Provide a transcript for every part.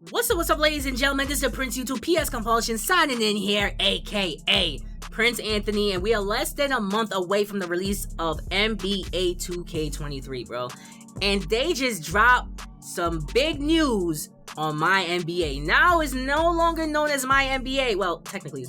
What's up, ladies and gentlemen? This is the Prince YouTube PS Compulsion signing in here, aka Prince Anthony, and we are less than a month away from the release of NBA 2K23, bro. And they just dropped some big news on My NBA. Now it's no longer known as My NBA. Well, technically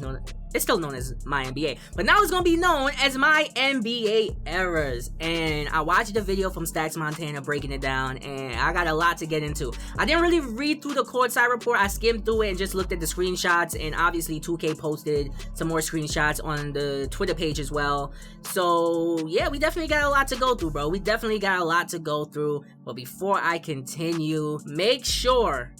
it's still known as My NBA, but now it's gonna be known as My NBA Errors. And I watched a video from Stacks Montana breaking it down, and I got a lot to get into. I didn't really read through the Courtside Report. I skimmed through it and just looked at the screenshots, and obviously 2K posted some more screenshots on the Twitter page as well. So yeah, we definitely got a lot to go through, bro. We definitely got a lot to go through. But before I continue, make sure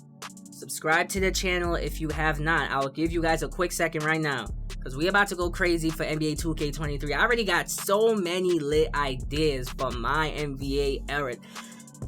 subscribe to the channel if you have not. I'll give you guys a quick second right now, because we about to go crazy for NBA 2K23. I already got so many lit ideas for My NBA era.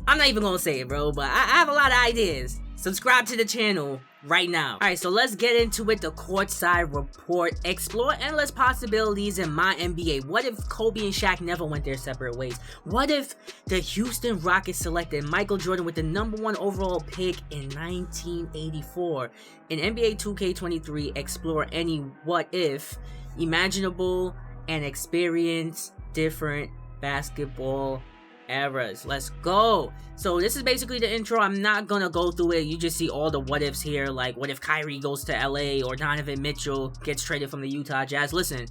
I'm not even gonna say it, bro, but I have a lot of ideas. Subscribe to the channel right now. Alright, so let's get into it. The Courtside Report. Explore endless possibilities in My NBA. What if Kobe and Shaq never went their separate ways? What if the Houston Rockets selected Michael Jordan with the #1 overall pick in 1984? In NBA 2K23, explore any what if imaginable and experience different basketball eras. Let's go. So this is basically the intro. I'm not gonna go through it. You just see all the what ifs here, like what if Kyrie goes to LA or Donovan Mitchell gets traded from the Utah Jazz. Listen,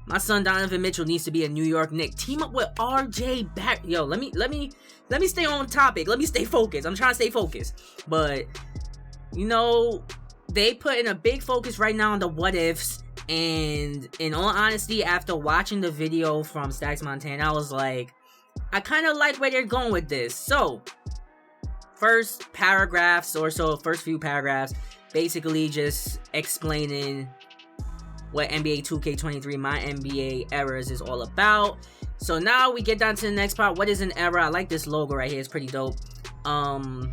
my son Donovan Mitchell needs to be a New York Knick. Team up with RJ Barrett. Yo, let me stay on topic. Let me stay focused. I'm trying to stay focused. But you know, they put in a big focus right now on the what ifs. And in all honesty, after watching the video from Stacks Montana, I was like, I kind of like where they're going with this. So, first few paragraphs, basically just explaining what NBA 2K23 My NBA Errors is all about. So now we get down to the next part. What is an error? I like this logo right here. It's pretty dope.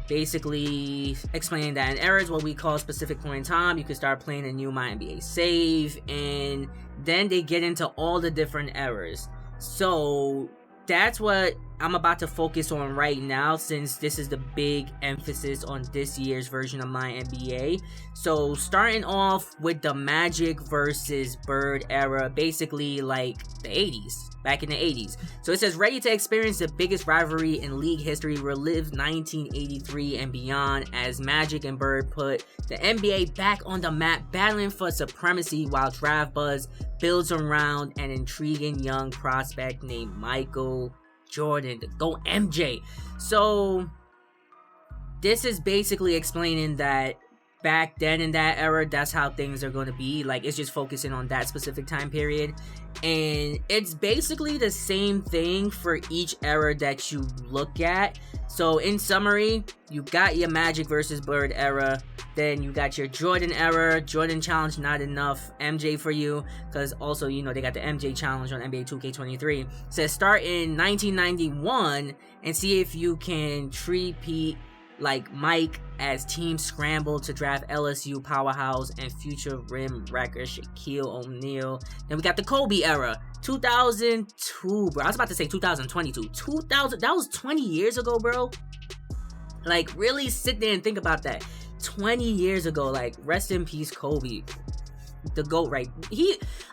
Basically explaining that an error is what we call a specific point in time. You can start playing a new My NBA save, and then they get into all the different errors. So that's what I'm about to focus on right now, since this is the big emphasis on this year's version of My NBA. So starting off with the Magic versus Bird era, basically like the 80s, back in the 80s. So it says, ready to experience the biggest rivalry in league history, relive 1983 and beyond, as Magic and Bird put the NBA back on the map, battling for supremacy while draft buzz builds around an intriguing young prospect named Michael Jordan, the GOAT MJ. So this is basically explaining that back then in that era, that's how things are going to be. Like, it's just focusing on that specific time period, and it's basically the same thing for each era that you look at. So in summary, you got your Magic versus Bird era, then you got your Jordan era. Jordan challenge, not enough. MJ for you, because also, you know, they got the MJ challenge on NBA 2K23. It says start in 1991 and see if you can repeat like Mike as teams scramble to draft LSU powerhouse and future rim wrecker Shaquille O'Neal. Then we got the Kobe era, 2002, bro. I was about to say 2022. 2000, that was 20 years ago, bro. Like, really sit there and think about that. 20 years ago, like, rest in peace, Kobe. The GOAT, right?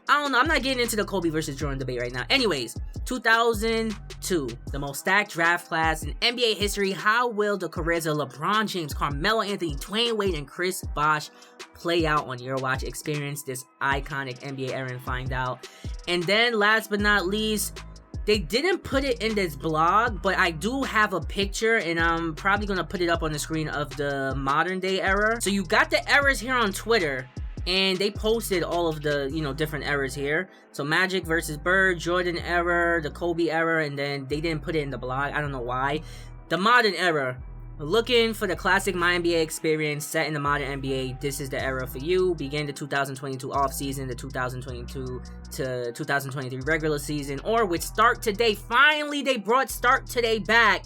I don't know, I'm not getting into the Kobe versus Jordan debate right now. Anyways, 2002, the most stacked draft class in NBA history. How will the careers of LeBron James, Carmelo Anthony, Dwayne Wade, and Chris Bosh play out on your watch? Experience this iconic NBA era and find out. And then, last but not least, they didn't put it in this blog, but I do have a picture, and I'm probably going to put it up on the screen, of the modern day era. So you got the errors here on Twitter, and they posted all of the, you know, different errors here. So Magic versus Bird, Jordan era, the Kobe era, and then they didn't put it in the blog. I don't know why. The modern era. Looking for the classic My NBA experience set in the modern NBA, this is the era for you. Begin the 2022 offseason, the 2022 to 2023 regular season, or with Start Today. Finally, they brought Start Today back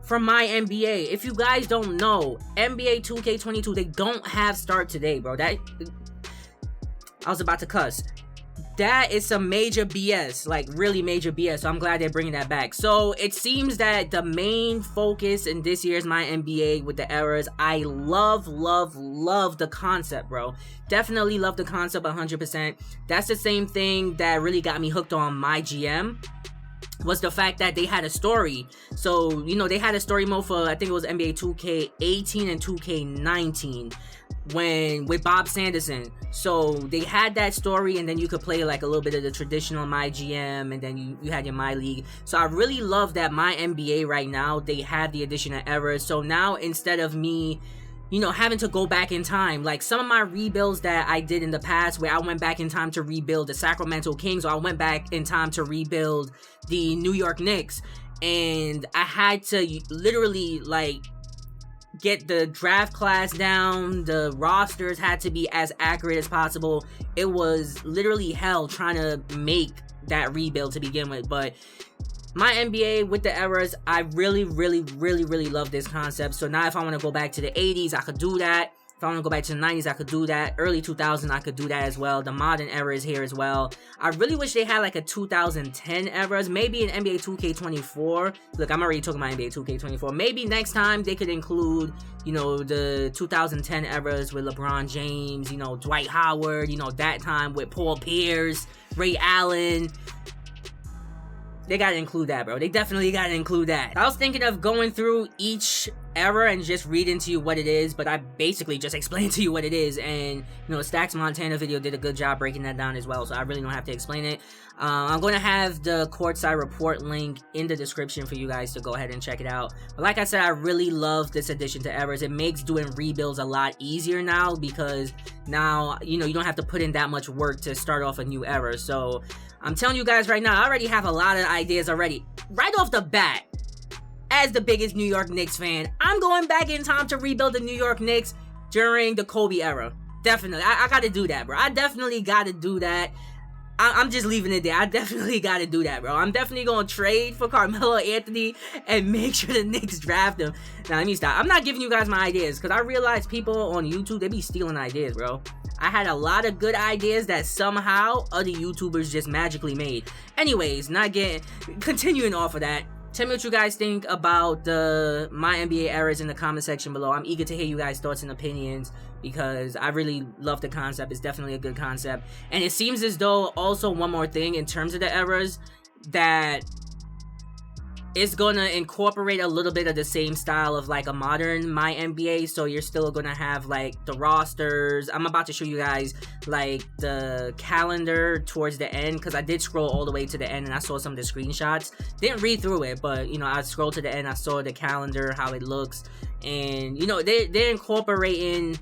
from My NBA. If you guys don't know, NBA 2K22, they don't have Start Today, bro. I was about to cuss. that is some major BS, like really major BS. So I'm glad they're bringing that back. So it seems that the main focus in this year's My NBA with the eras, I love the concept, bro. Definitely love the concept 100%. That's the same thing that really got me hooked on My GM, was the fact that they had a story. So, you know, they had a story mode for, I think it was NBA 2K18 and 2K19 with Bob Sanderson. So they had that story, and then you could play like a little bit of the traditional My GM, and then you had your My League. So I really love that My NBA right now, they have the addition of eras. So now instead of me, you know, having to go back in time, like some of my rebuilds that I did in the past, where I went back in time to rebuild the Sacramento Kings, or I went back in time to rebuild the New York Knicks, and I had to literally like get the draft class down, the rosters had to be as accurate as possible. It was literally hell trying to make that rebuild to begin with. But My NBA with the eras, I really love this concept. So now if I want to go back to the 80s, I could do that. If I want to go back to the 90s, I could do that. Early 2000s, I could do that as well. The modern era is here as well. I really wish they had like a 2010 eras, maybe an NBA 2K24. Look, I'm already talking about NBA 2K24. Maybe next time they could include, you know, the 2010 eras with LeBron James, you know, Dwight Howard, you know, that time with Paul Pierce, Ray Allen. They gotta include that, bro. They definitely gotta include that. I was thinking of going through each era and just reading to you what it is, but I basically just explained to you what it is, and, you know, Stacks Montana video did a good job breaking that down as well, so I really don't have to explain it. I'm going to have the Courtside Report link in the description for you guys to go ahead and check it out. But like I said, I really love this addition to eras. It makes doing rebuilds a lot easier now, because now, you know, you don't have to put in that much work to start off a new era. So I'm telling you guys right now, I already have a lot of ideas already. Right off the bat, as the biggest New York Knicks fan, I'm going back in time to rebuild the New York Knicks during the Kobe era. Definitely. I gotta do that, bro. I definitely gotta do that. I'm just leaving it there. I definitely gotta do that, bro. I'm definitely gonna trade for Carmelo Anthony and make sure the Knicks draft him. Now, let me stop. I'm not giving you guys my ideas, because I realize people on YouTube, they be stealing ideas, bro. I had a lot of good ideas that somehow other YouTubers just magically made. Anyways, continuing off of that, tell me what you guys think about the My NBA eras in the comment section below. I'm eager to hear you guys' thoughts and opinions, because I really love the concept. It's definitely a good concept. And it seems as though, also one more thing in terms of the eras, that it's gonna incorporate a little bit of the same style of like a modern My NBA. So you're still gonna have like the rosters. I'm about to show you guys like the calendar towards the end, because I did scroll all the way to the end and I saw some of the screenshots. Didn't read through it, but, you know, I scrolled to the end, I saw the calendar, how it looks, and, you know, they're incorporating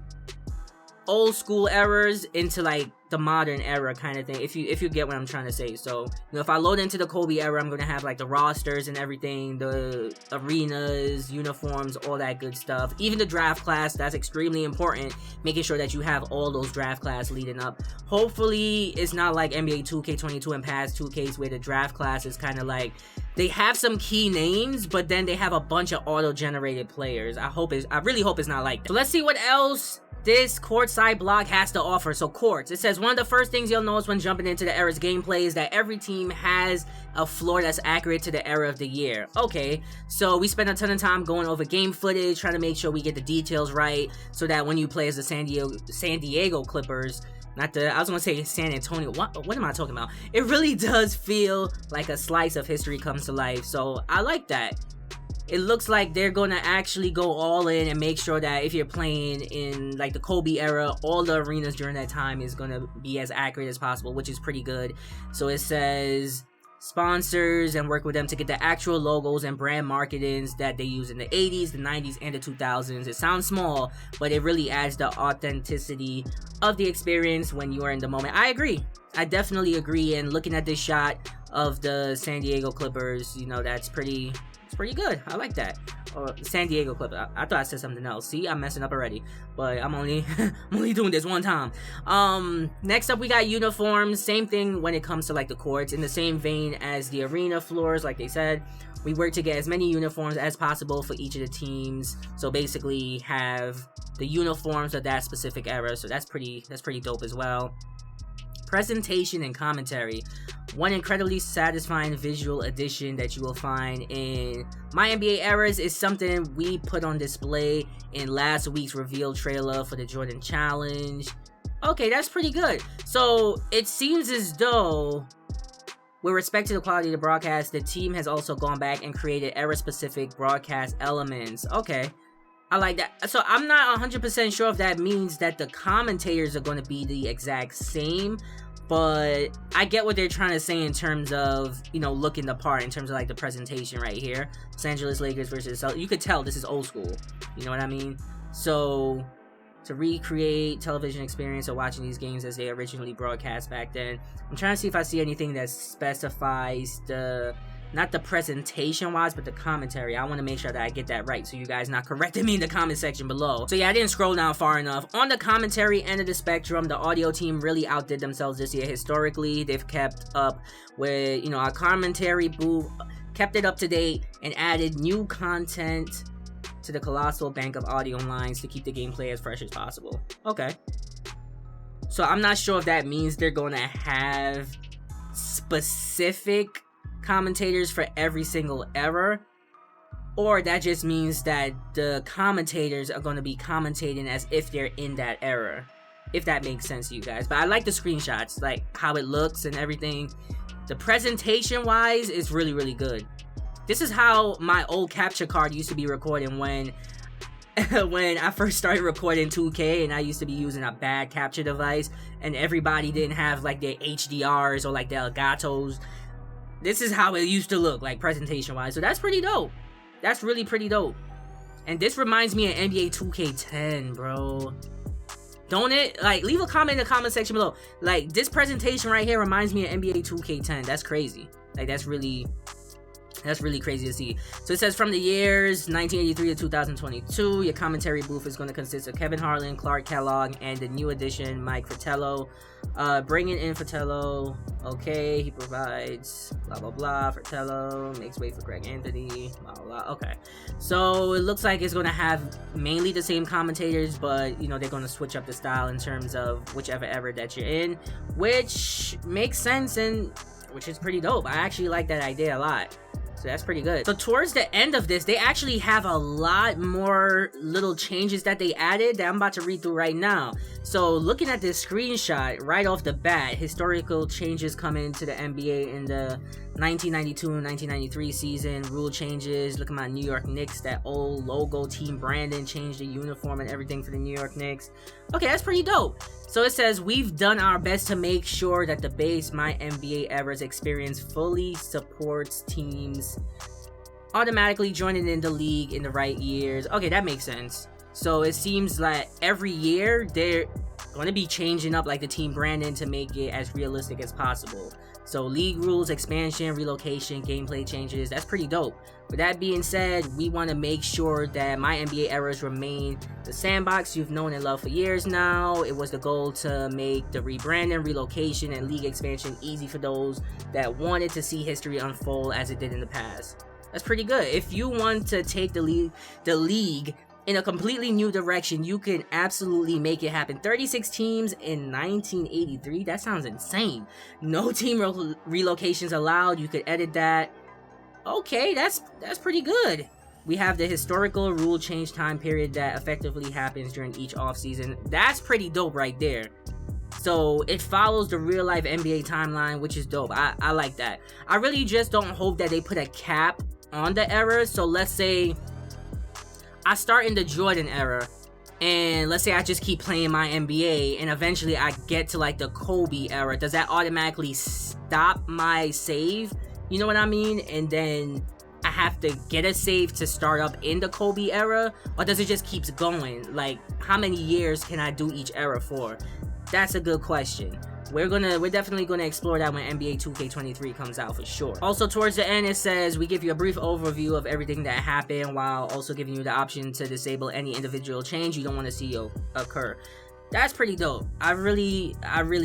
old school eras into like the modern era kind of thing, if you get what I'm trying to say. So, you know, if I load into the Kobe era, I'm gonna have like the rosters and everything, the arenas, uniforms, all that good stuff, even the draft class. That's extremely important, making sure that you have all those draft class leading up. Hopefully it's not like NBA 2K22 and past 2Ks, where the draft class is kind of like, they have some key names, but then they have a bunch of auto-generated players. I really hope it's not like that. So let's see what else this Courtside blog has to offer. So Courts, it says, one of the first things you'll notice when jumping into the era's gameplay is that every team has a floor that's accurate to the era of the year. Okay, so we spend a ton of time going over game footage, trying to make sure we get the details right, so that when you play as the San Diego Clippers, I was gonna say San Antonio, what am I talking about? It really does feel like a slice of history comes to life, so I like that. It looks like they're gonna actually go all in and make sure that if you're playing in like the Kobe era, all the arenas during that time is gonna be as accurate as possible, which is pretty good. So it says sponsors and work with them to get the actual logos and brand marketings that they use in the 80s, the 90s, and the 2000s. It sounds small, but it really adds the authenticity of the experience when you are in the moment. I agree. I definitely agree. And looking at this shot of the San Diego Clippers, you know, it's pretty good. I like that. San Diego Clippers. I thought I said something else. See, I'm messing up already. But I'm only doing this one time. Next up, we got uniforms. Same thing when it comes to like the courts. In the same vein as the arena floors, like they said, we work to get as many uniforms as possible for each of the teams. So basically, have the uniforms of that specific era. So that's pretty dope as well. Presentation and commentary. One incredibly satisfying visual addition that you will find in My NBA Eras is something we put on display in last week's reveal trailer for the Jordan Challenge. Okay, that's pretty good. So it seems as though, with respect to the quality of the broadcast, the team has also gone back and created era-specific broadcast elements. Okay, I like that. So I'm not 100% sure if that means that the commentators are going to be the exact same, but I get what they're trying to say in terms of, you know, looking the part, in terms of like the presentation right here. Los Angeles Lakers versus Celtics. You could tell this is old school. You know what I mean? So to recreate television experience of watching these games as they originally broadcast back then. I'm trying to see if I see anything that specifies the, not the presentation wise, but the commentary. I want to make sure that I get that right, so you guys not correcting me in the comment section below. So yeah, I didn't scroll down far enough. On the commentary end of the spectrum, the audio team really outdid themselves this year. Historically, they've kept up with, you know, our commentary booth, kept it up to date, and added new content to the colossal bank of audio lines to keep the gameplay as fresh as possible. Okay. So I'm not sure if that means they're going to have specific commentators for every single era, or that just means that the commentators are going to be commentating as if they're in that era, if that makes sense to you guys. But I like the screenshots, like how it looks and everything. The presentation wise is really, really good. This is how my old capture card used to be recording when I first started recording 2K, and I used to be using a bad capture device, and everybody didn't have like their HDRs or like their Elgatos. This is how it used to look, like presentation wise. So that's pretty dope. That's really pretty dope. And this reminds me of NBA 2K10, bro. Don't it? Like, leave a comment in the comment section below. Like, this presentation right here reminds me of NBA 2K10. That's crazy. Like, that's really crazy to see. So it says from the years 1983 to 2022, your commentary booth is going to consist of Kevin Harlan, Clark Kellogg, and the new addition, Mike Fratello. Bringing in Fratello. Okay, he provides blah blah blah. Fratello makes way for Greg Anthony. Blah blah blah. Okay, so it looks like it's going to have mainly the same commentators, but you know, they're going to switch up the style in terms of whichever era that you're in, which makes sense and which is pretty dope. I actually like that idea a lot. So that's pretty good. So towards the end of this, they actually have a lot more little changes that they added that I'm about to read through right now. So looking at this screenshot right off the bat, historical changes come into the NBA in the 1992 and 1993 season. Rule changes. Look at my New York Knicks. That old logo, team branding, changed the uniform and everything for the New York Knicks. Okay, that's pretty dope. So it says, we've done our best to make sure that the base My NBA Eras experience fully supports teams automatically joining in the league in the right years. Okay, that makes sense. So it seems like every year they're going to be changing up like the team branding to make it as realistic as possible. So league rules, expansion, relocation, gameplay changes, that's pretty dope. With that being said, we want to make sure that My NBA Eras remain the sandbox you've known and loved for years now. It was the goal to make the rebranding, relocation, and league expansion easy for those that wanted to see history unfold as it did in the past. That's pretty good. If you want to take the league in a completely new direction, you can absolutely make it happen. 36 teams in 1983, that sounds insane. No team relocations allowed. You could edit that. Okay, that's pretty good. We have the historical rule change time period that effectively happens during each offseason. That's pretty dope right there. So it follows the real life NBA timeline, which is dope. I like that. I really just don't hope that they put a cap on the era. So let's say I start in the Jordan era, and let's say I just keep playing my NBA, and eventually I get to like the Kobe era. Does that automatically stop my save? You know what I mean? And then I have to get a save to start up in the Kobe era, or does it just keeps going? Like, how many years can I do each era for? That's a good question. We're definitely gonna explore that when NBA 2K23 comes out for sure. Also, towards the end, it says we give you a brief overview of everything that happened, while also giving you the option to disable any individual change you don't want to see occur. That's pretty dope. I really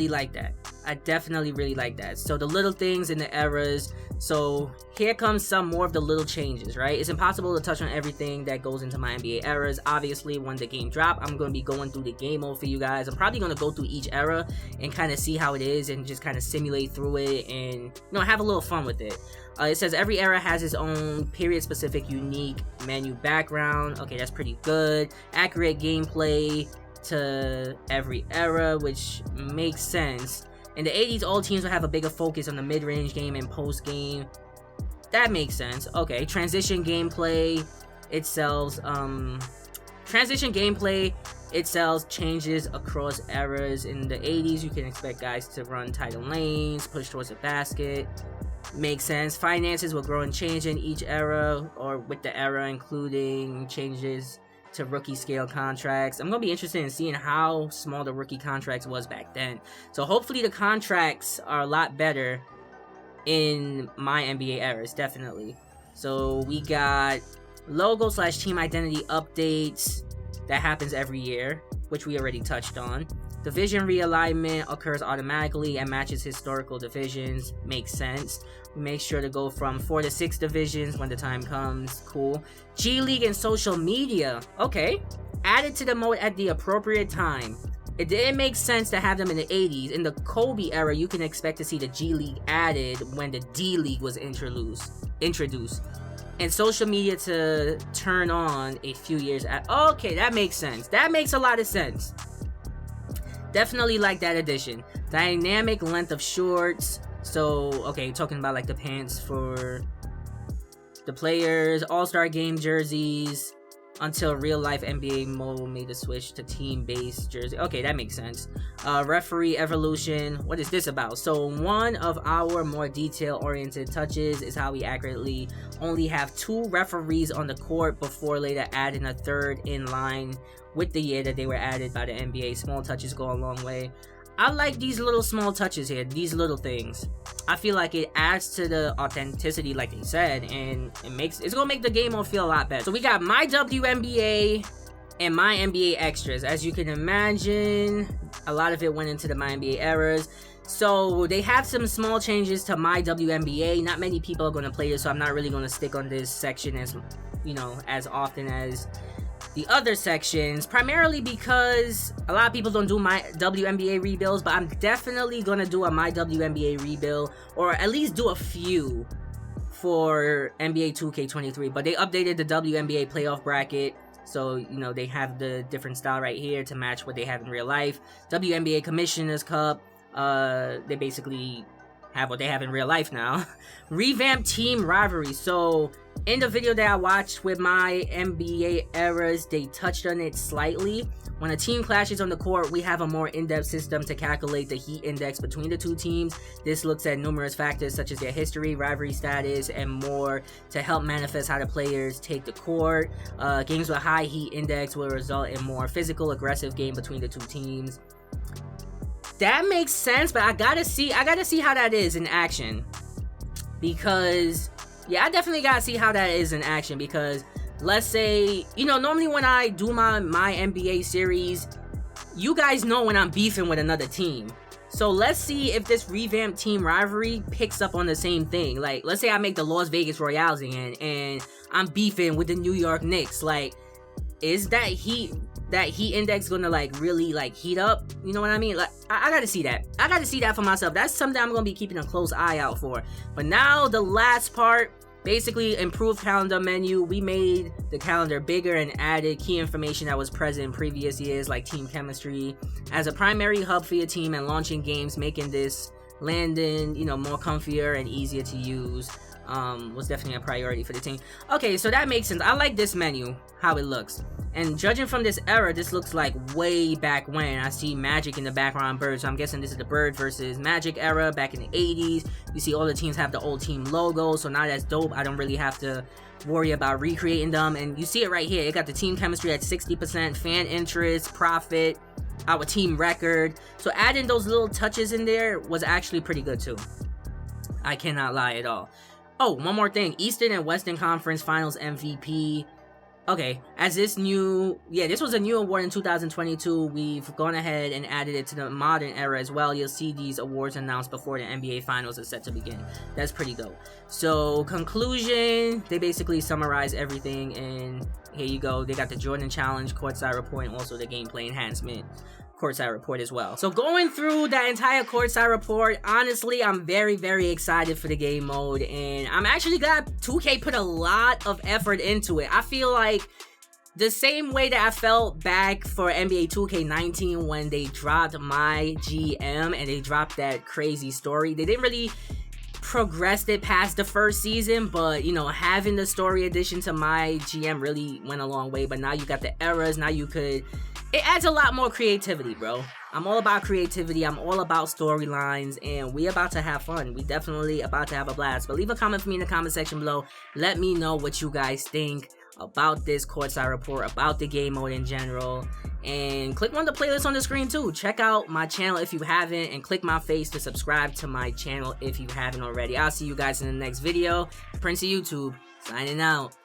like that. I definitely really like that. So the little things in the eras. So here comes some more of the little changes, right? It's impossible to touch on everything that goes into my NBA eras. Obviously, when the game drop, I'm going to be going through the game mode for you guys. I'm probably going to go through each era and kind of see how it is and just kind of simulate through it and, have a little fun with it. It says every era has its own period-specific unique menu background. Okay, that's pretty good. Accurate gameplay to every era, which makes sense. In the 80s, all teams will have a bigger focus on the mid-range game and post-game. That makes sense. Okay, transition gameplay itself. Changes across eras. In the 80s, you can expect guys to run tighter lanes, push towards the basket. Makes sense. Finances will grow and change in each era or with the era, including changes to rookie scale contracts. I'm gonna be interested in seeing how small the rookie contracts was back then. So hopefully the contracts are a lot better in my NBA eras, definitely. So we got logo / team identity updates that happens every year, which we already touched on. Division realignment occurs automatically and matches historical divisions. Makes sense. We make sure to go from 4 to 6 divisions when the time comes. Cool. G League and social media. Okay. Added to the mode at the appropriate time. It didn't make sense to have them in the 80s. In the Kobe era, you can expect to see the G League added when the D League was introduced. And social media to turn on a few years after. Okay, that makes sense. That makes a lot of sense. Definitely like that addition. Dynamic length of shorts. So, okay, talking about like the pants for the players. All-Star game jerseys. Until real life NBA mode made the switch to team-based jersey. Okay, that makes sense. Referee evolution. What is this about? So one of our more detail-oriented touches is how we accurately only have 2 referees on the court before later adding a third in line with the year that they were added by the NBA. Small touches go a long way. I like these little small touches here, these little things. I feel like it adds to the authenticity, like they said, and it's gonna make the game feel a lot better. So we got my WNBA and my NBA extras. As you can imagine, a lot of it went into the my NBA eras. So they have some small changes to my WNBA. Not many people are gonna play this, so I'm not really gonna stick on this section as as often as the other sections, primarily because a lot of people don't do my WNBA rebuilds, but I'm definitely gonna do a my WNBA rebuild, or at least do a few for NBA 2K23. But they updated the WNBA playoff bracket, so they have the different style right here to match what they have in real life. WNBA Commissioner's Cup, they basically have what they have in real life now. Revamped team rivalry. So in the video that I watched with my NBA eras, they touched on it slightly. When a team clashes on the court, we have a more in-depth system to calculate the heat index between the two teams. This looks at numerous factors such as their history, rivalry status, and more to help manifest how the players take the court. Games with high heat index will result in more physical, aggressive game between the two teams. That makes sense, but I gotta see how that is in action. Because, yeah, I definitely gotta see how that is in action. Because, let's say, normally when I do my NBA series, you guys know when I'm beefing with another team. So let's see if this revamped team rivalry picks up on the same thing. Like, let's say I make the Las Vegas Royals again, and I'm beefing with the New York Knicks. Like, is that heat index gonna really heat up? You know what I mean? Like, I gotta see that. I gotta see that for myself. That's something I'm gonna be keeping a close eye out for. But now the last part, basically improved calendar menu. We made the calendar bigger and added key information that was present in previous years, like team chemistry as a primary hub for your team and launching games, making this landing more comfier and easier to use. Was definitely a priority for the team. Okay, so that makes sense. I like this menu, how it looks. And judging from this era, this looks like way back when. I see Magic in the background, Bird, so I'm guessing this is the Bird versus Magic era back in the 80s. You see all the teams have the old team logo, so now that's dope. I don't really have to worry about recreating them. And you see it right here. It got the team chemistry at 60%, fan interest, profit, our team record. So adding those little touches in there was actually pretty good too. I cannot lie at all. Oh, one more thing. Eastern and Western Conference Finals MVP. Okay, as this was a new award in 2022. We've gone ahead and added it to the modern era as well. You'll see these awards announced before the NBA Finals is set to begin. That's pretty dope. So, conclusion, they basically summarize everything, and here you go. They got the Jordan Challenge, Courtside Report, and also the gameplay enhancement Courtside Report as well. So going through that entire Courtside Report, honestly, I'm very, very excited for the game mode, and I'm actually glad 2K put a lot of effort into it. I feel like the same way that I felt back for NBA 2K19 when they dropped My GM and they dropped that crazy story. They didn't really progressed it past the first season, but you know, having the story addition to My GM really went a long way. But now you got the eras, now you could, it adds a lot more creativity, bro. I'm all about creativity, I'm all about storylines, and we about to have fun. We definitely about to have a blast. But leave a comment for me in the comment section below. Let me know what you guys think about this Courtside Report, about the game mode in general, and click one of the playlists on the screen too. Check out my channel if you haven't, and click my face to subscribe to my channel if you haven't already. I'll see you guys in the next video. Prince of YouTube, signing out.